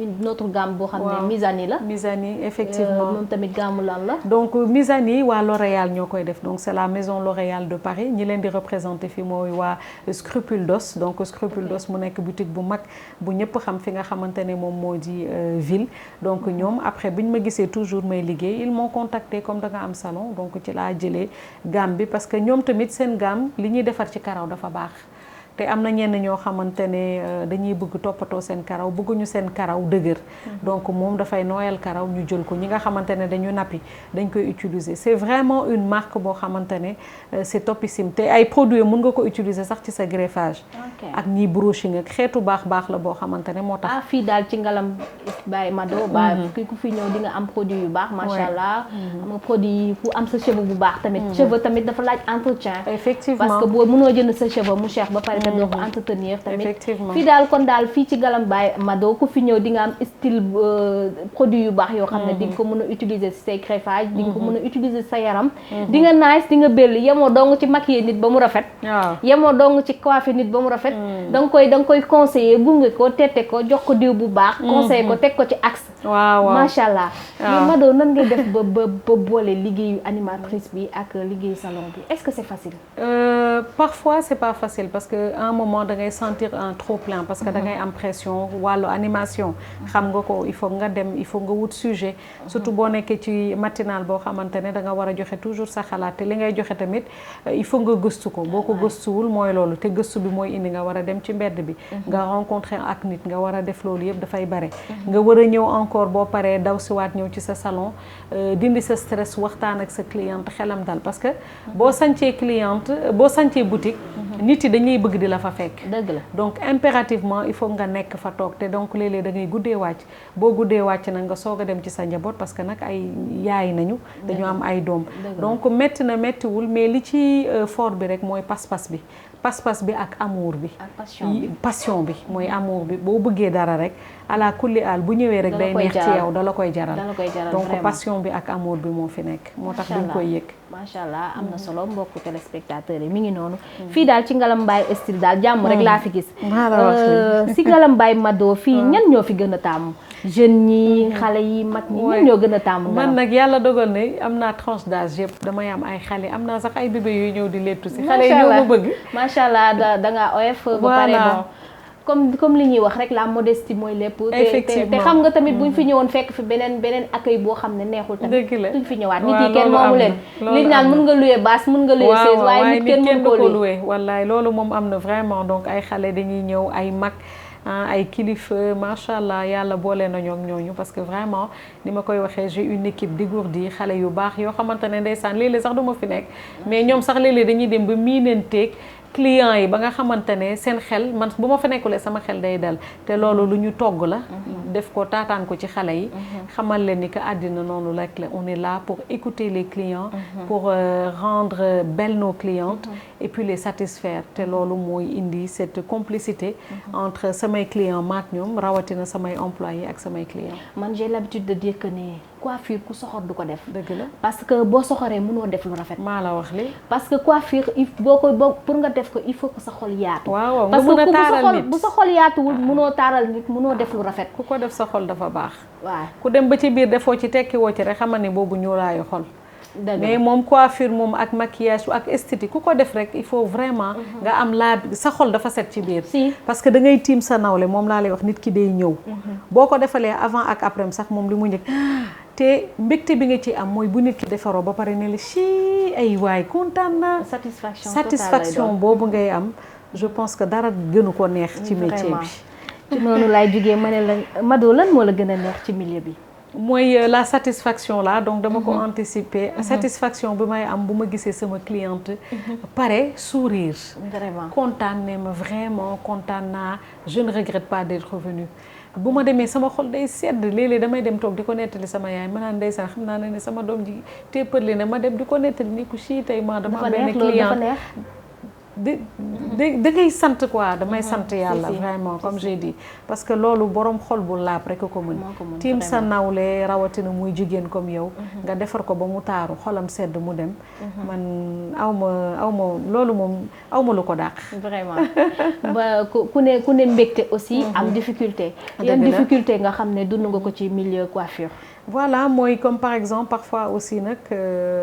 une autre gamme boo xam ne Mizani la. Mizani effectivement moom tamit gamme lan la. donc Mizani waa L'Oréal ñoo koy def donc c'est la maison L'Oréal de Paris ñi leen di représenter fii mooy waa Scrupule d'Os donc Scrupule d'Os mu nekk boutique bu mag bu ñëpp xam fi nga xamante ne moom moo di ville donc ñoom après bi ñu ma gisee toujours may liggéey ils m'ont contacté comme da nga am salon donc ci laa jëlee gamme bi parce que ñoom tamit seen gamme li ñuy defar ci karaw dafa baax. te am na ñenn ñoo xamante ne dañuy bëgg toppatoo seen karaw bëgguñu seen karaw dëgër donc moom dafay nooyal karaw ñu jël ko ñi nga xamante ne dañu nappi dañ koy utiliser c'est vraiment une marque boo xamante ne c'est topissime te ay produits mën nga ko utiliser sax ci sa greffage ak ñiy brushing ak xeetu baax la boo xamante ne moo tax fii daal ci Ngalam by Mado ba ki ku fi ñëw di nga am produit yu baax macha allah am nga produit ku am sa cheveux bu baax tamit cheveux tamit dafa laaj entretien effectivement parce que boo mënoo jënd sa cheveux mu cher ba pare te doo ko entretenir tamit fii daal kon daal fii ci Ngalam by Mado ku fi ñëw di nga am style produit yu baax yoo xam ne di nga ko mën a utiliser si say greffage di nga ko mën a utiliser sa yaram di nga nice di nga belli yemoo dong ci maquiller nit ba mu rafet yemoo dong ci coiffer nit ba mu rafet da nga koy conseiller gunge ko tette ko jox ko diw bu baax conseiller ko teg ko ci axe waaw macha allah mais Mado nan ngay def ba boole liggéeyu animatrice bi ak liggéeyu salon bi est-ce que c'est facile parfois c'est pas facile parce que à un moment da ngay sentir un trop plein parce que da ngay am pression wàllu animation xam nga ko il faut nga dem il faut nga wut sujet surtout boo nekkee ci matinal boo xamante ne da nga war a joxe toujours sa xalaat te li ngay joxe tamit il faut nga gëstu ko boo ko gëstuwul mooy loolu te gëstu bi mooy indi nga war a dem ci mbedd bi nga rencontrer ak nit nga war a def loolu yëpp dafay bare nga war a ñëw encore boo paree daw siwaat ñëw ci sa salon dindi sa stress waxtaan ak sa cliente xelam dal parce que boo sancee cliente boo sancee boutique nit yi dañuy bëgg di la fa fekk dëgg la donc impérativement il faut nga nekk fa toog te donc léeg-léeg da ngay guddee wàcc boo guddee wàcc nag nga soog a dem ci sa njaboot parce que nag ay yaay nañu dañu am ay doom donc métti na méttiwul mais li ci fort bi rek mooy pas-pas bi ak amour bi passion bi mooy amour bi boo bëggee dara rek ala kulli al bu ñëwee rek day neex ci yow dala koy jaral donc passion bi ak amour bi moo fi nekk moo tax dañ koy yëg macha allah am na solo mbokku téléspectateurs yi mi ngi noonu fii daal ci Ngalam by style daal jàmm rek laa fi gis si Ngalam by Mado fii ñan ñoo fi gën a taamu jeunes ñi xale yi mag ñi ñan ñoo gën a taamu man nag yàlla dogal ne am naa tranche d'âge yëpp damay am ay xale am naa sax ay bébé yooyu ñëw di lettu si xale yi ñoo ma bëgg macha allah da ngaa oyof ba pare bon comme li ñuy wax rek la modestie mooy lépp te xam nga tamit buñ fi ñëwoon fekk fi beneen accueil boo xam ne neexul tamit duñ fi ñëwaat nit yi kenn moomu leen liñ naan mën nga louer basse mën nga louer chaise waaye nit kenn mën ko louer wallaay loolu moom am na vraiment donc ay xale dañuy ñëw ay mag ay kilifa macha allah yàlla boole nañu ak ñooñu parce que vraiment ni ma koy waxee j'ai une équipe dégourdie xale yu baax yoo xamante ne ndeysaan léeg-léeg sax du ma fi nekk mais ñoom sax léeg-léeg dañuy dem ba miinanteeg clients yi ba nga xamante ne seen xel man bu ma fa nekkulee sama xel day dal te loolu lu ñu togg la def ko taataan ko ci xale yi xamal leen ni que àddina noonu rek la on est là pour écouter les clients pour rendre belles nos clientes et puis les satisfaire te loolu mooy indi cette complicité entre samay clients maak ñoom rawatina samay employés ak samay clients. man j'ai l'habitude de dire que ne coiffure ku soxor du ko def. dëgg la parce que boo soxoree mënoo def lu rafet. maa la wax li parce que coiffure pour nga def ko il faut que sa xol yaatu. waaw nga mën a taaral nit bu sa xol yaatuwul mënoo taaral nit mënoo def lu rafet. ku ko def sa xol dafa baax. waaw ku dem ba ci biir defoo ci tekki woo ci rek xamal ne boobu ñuulaayu xol. mais moom coiffure moom ak maquillage ak esthétique ku ko def rek il faut vraiment nga am sa xol dafa set ci biir parce que da ngay tiim sa nawle moom laa lay wax nit ki day ñëw boo ko defalee avant ak après sax moom li mu njëkk te mbégte bi nga ci am mooy bu nit ki defaroo ba pare ne la ci ay waay kontaan na satisfaction boobu ngay am je pense que dara gënu ko neex ci métier bi ci noonu laay jógee ma ne la Mado lan moo la gën a neex ci milieu bi mooy la satisfaction là donc dama ko anticiper. Satisfaction bi may am bu ma gisee sama cliente. pare sourire. vraiment kontaan ne ma vraiment kontaan naa je ne regrette pas d'être venue. bu ma demee sama xol day sedd léeg-léeg damay dem toog di ko nettali sama yaay ma naan ndeysaan xam naa ne sama doom ji téppale ne ma dem di ko nettali ni ku sii tey ma dama am benn client da ngay sant quoi damay sant yàlla vraiment comme j'ai dit parce que loolu borom xol bu laab rek ko mën tiim sa nawle rawatina muy jigéen comme yow nga defar ko ba mu taaru xolam sedd mu dem man awma loolu moom awma lu ko dàq vraiment ba ku ne mbégte aussi am difficulté yan difficulté nga xam ne dund nga ko ci milieu coiffure voilà mooy comme par exemple parfois aussi nag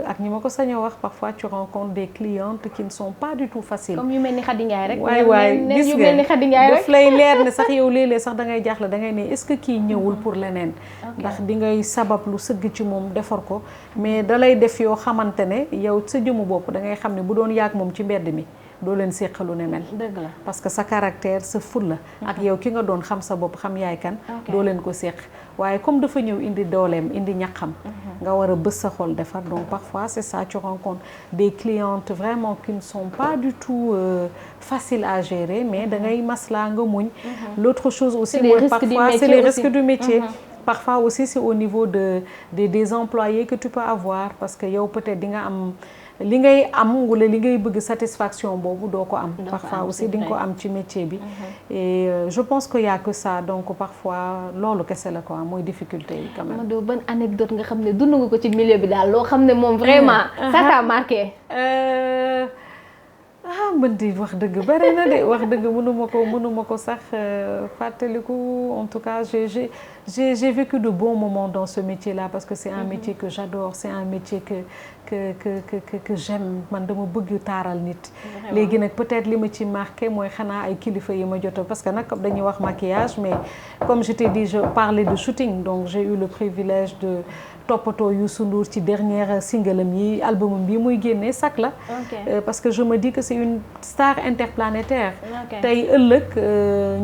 ak ñi ma ko sañ a wax parfois tu rencontres des clientes qui ne sont pas du tout faciles. comme yu mel ni Khady Ndiaye rek. waay gis yu mel ni Khady Ndiaye rek daf lay leer ne sax yow léeg-léeg sax da ngay jaaxle da ngay ne est-ce que kii ñëwul pour leneen. ndax di ngay sabab lu sëgg ci moom defar ko mais da lay def yoo xamante ne yow sa jëmu bopp da ngay xam ne bu doon yàgg moom ci mbedd mi. doo leen séqalu ne mel dëgg la parce que sa caractère sa fulla ak yow ki nga doon xam sa bopp xam yaay kan doo leen ko séq waaye comme dafa ñëw indi dooleem indi ñaqam nga war a bës sa xol defar donc parfois c'est ça tu rencontres des clientes vraiment qui ne sont pas du tout faciles à gérer mais da ngay maslaa nga muñ l'autre chose aussi mooy parfois c'est les risques du métier parfois aussi c'est au niveau des employés que tu peux avoir parce que yow peut-être di nga am li ngay am wala li ngay bëgg satisfaction boobu doo ko am parfois aussi di nga ko am ci métier bi et je pense que y a que ça donc parfois loolu kese la quoi mooy difficulté yi quand même. Mado ban anecdote nga xam ne dund nga ko ci milieu bi daal loo xam ne moom vraiment ça t'a marqué. mën di wax dëgg bari na de wax dëgg mënuma ko sax fàttaliku en tout cas j'ai vécu de bons moments dans ce métier-là parce que c'est un métier que j'adore c'est un métier que j'aime man dama bëgg taaral nit léegi nag peut-être li ma ci marqué mooy xanaa ay kilifa yi ma jota parce que nag dañuy wax maquillage mais comme je t'ai dit je parlais de shooting donc j'ai eu le privilège de toppatoo Youssou Ndour ci dernière singalam yi albumam bi muy génnee sac la parce que je me dis que c'est une star interplanétaire tey ëllëg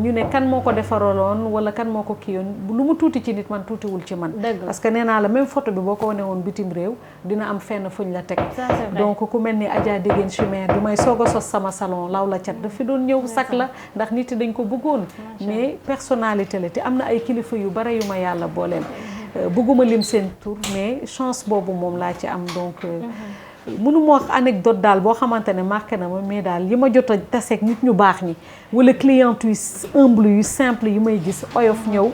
ñu ne kan moo ko defaraloon wala kan moo ko kiyoon lu mu tuuti ci nit man tuutiwul ci man parce que nee naa la même photo bi boo ko wane woon bitim réew dina am fenn fuñ la teg donc ku mel ni Adja Dégène Chimère bi may soog a sos sama salon law la cat dafa doon ñëw sac la ndax nit dañ ko bëggoon mais personnalité la te am na ay kilifa yu bare yu ma yàlla booleel bëgguma lim seen tur mais chance boobu moom laa ci am donc mënu ma wax anecdote daal boo xamante ne marqué na ma mais daal yi ma jot a taseeg nit ñu baax ñi wala client yu humble yu simple yi may gis oyof ñëw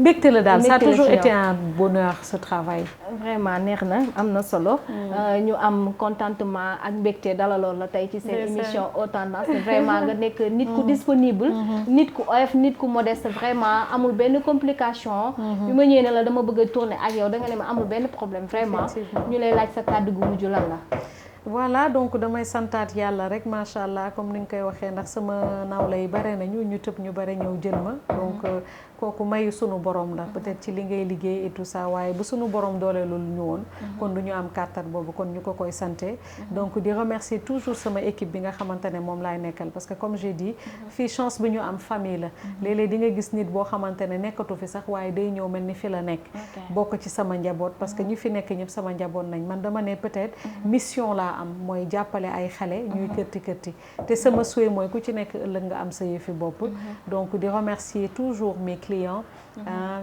mbégte la daal ça a toujours été un bonheur ce travail. vraiment neex na am na solo. ñu am contentement ak mbégte dalaloon la tey ci seen émission Haute Tendance vraiment nga nekk nit ku disponible. nit ku oyof nit ku modeste vraiment amul benn complication. bi ma ñëwee ne la dama bëgg a tourner ak yow da nga ne ma amul benn problème vraiment. ñu lay laaj sa kàddu gu mujj lan la. voilà donc damay santaat yàlla rek macha allah comme ni nga koy waxee ndax sama nawle yi bare nañu ñu tëb ñu bare ñëw jël ma donc kooku mayu sunu borom la peut-être ci li ngay liggéey et tout ça waaye bu sunu borom dooleelul ñu woon kon du ñu am kàttan boobu kon ñu ko koy santé donc di remercier toujours sama équipe bi nga xamante ne moom laay nekkal parce que comme j'ai dit fii chance bi ñu am famille la léeg-léeg di nga gis nit boo xamante ne nekkatu fi sax waaye day ñëw mel ni fi la nekk bokk ci sama njaboot parce que ñi fi nekk ñëpp sama njaboot nañ man dama ne peut-être mission laa am mooy jàppale ay xale ñuy kërti te sama souhait mooy ku ci nekk ëllëg nga am sa yëfi bopp donc di remercier toujours mes clients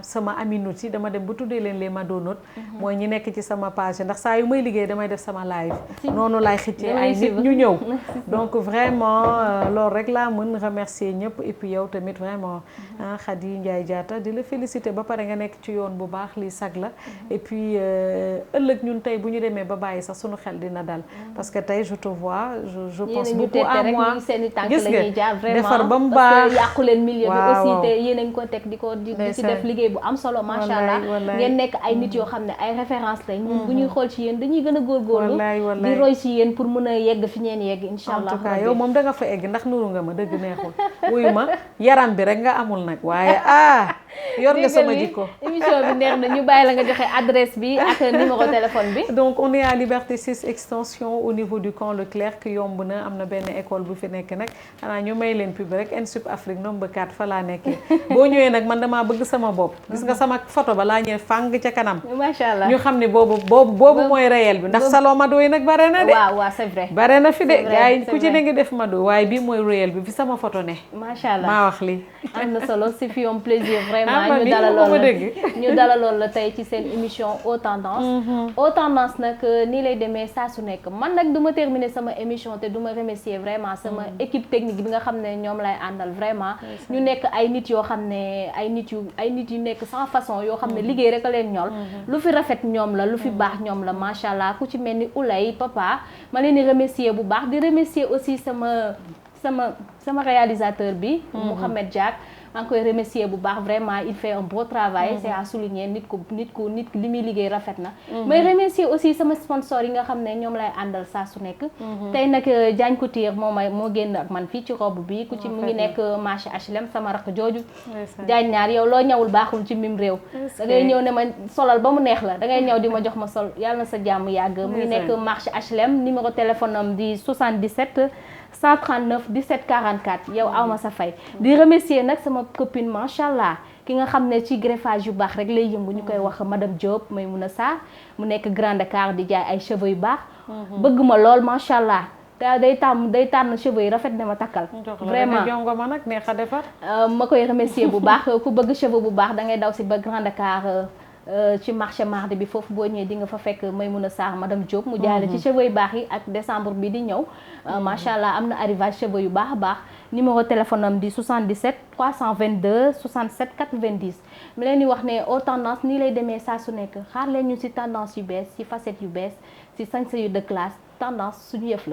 sama aminuti dama dem bu tuddee leen les madonotes mooy ñi nekk ci sama page ndax saa yu may liggéey damay def sama live noonu laay xëccee ay nit ñu ñëw donc vraiment loolu rek laa mën remercier ñëpp et puis yow tamit vraiment Khady Ndiaye Diatta di la féliciter ba pare nga nekk ci yoon bu baax lii sag la et puis ëllëg ñun tey bu ñu demee ba bàyyi sax sunu xel dina dal parce que tey je te vois je pense beaucoup à moi gis nga defar ba mu baax yàqu leen milieu bi aussi te yéen a ngi ko teg di ko di ci def liggéey bu am solo macha allah ngeen nekk ay nit yoo xam ne ay référence lañ ñun bu ñuy xool ci yéen dañuy gën a góorgóorlu di roy ci yéen pour mën a yegg fi ñeen yegg incha allah en tout cas yow moom da nga fa egg ndax nuru nga ma dëgg neexul wuyu ma yaram bi rek nga amul nag waaye yor nga sama jikko émission bi neex na ñu bàyyi la nga joxe adresse bi ak numéro téléphone bi donc on est à Liberté 6 extension au niveau du camp Leclerc yomb na am na benn école bu fi nekk nag xanaa ñu may leen pub rek N Sup Afrique nombre 4 fa laa nekkee boo ñëwee nag man damaa bëgg sama bopp gis nga sama photo ba laa ñëw fàng ca kanam macha allah ñu xam ne boobu mooy réel bi ndax salon mado yi nag bare na de waaw c'est vrai bare na fi de gars yi ku ci ne ngi def mado waaye bii mooy réel bi fi sama photo ne macha allah maa wax lii am na solo c'est fi un plaisir vraiment ñu dalaloon la tey ci seen émission Haute Tendance nag nii lay demee saa su nekk man nag du ma terminer sama émission te du ma remercier vraiment sama équipe technique bi nga xam ne ñoom lay àndal vraiment ñu nekk ay nit yoo xam ne ay nit yu nekk sans façon yoo xam ne liggéey rek a leen ñool lu fi rafet ñoom la lu fi baax ñoom la macha allah ku ci mel ni Oulay Papa ma leen di remercier bu baax di remercier aussi sama réalisateur bi Mouhamed Diak maa ngi koy remercier bu baax vraiment il fait un beau travail c'est à souligner nit li muy liggéey rafet na mais remercier aussi sama sponsor yi nga xam ne ñoom lay àndal saa su nekk tey nag Diagne Couture moo génn ak man fii ci robe bi ku ci mu ngi nekk marché HLM sama rakk jooju Diagne ñaar yow loo ñawul baaxul ci mim réew da ngay ñëw ne ma solal ba mu neex la da ngay ñëw di ma jox ma sol yàlla na sa jàmm yàgg mu ngi nekk marché HLM numéro téléphone am di 77 139 17 44 yow aw ma sa fay di remercier nag sama copine macha allah ki nga xam ne ci greffage yu baax rek lay yëngu ñu koy wax madame Diop Maymouna Sarr mu nekk Grand Dakar di jaay ay cheveux yu baax bëgg ma lool macha allah te day tànn cheveux yi rafet na ma takkal vraiment jongo ma nag neex a defar ma koy remercier bu baax ku bëgg cheveux bu baax da ngay daw si ba Grand Dakar ci marché mardi bi foofu boo ñëwee di nga fa fekk Maymouna Sarr madame Diop mu jaay la ci cheveux yu baax yi ak décembre bi di ñëw macha allah am na arrivage cheveux yu baax a baax numéro téléphone am di 77 322 67 90 mi leen di wax ne Haute Tendance nii lay demee saa su nekk xaar leen ñu ci tendance yu bees ci facette yu bees ci sañse yu de classe tendance suñu yëf la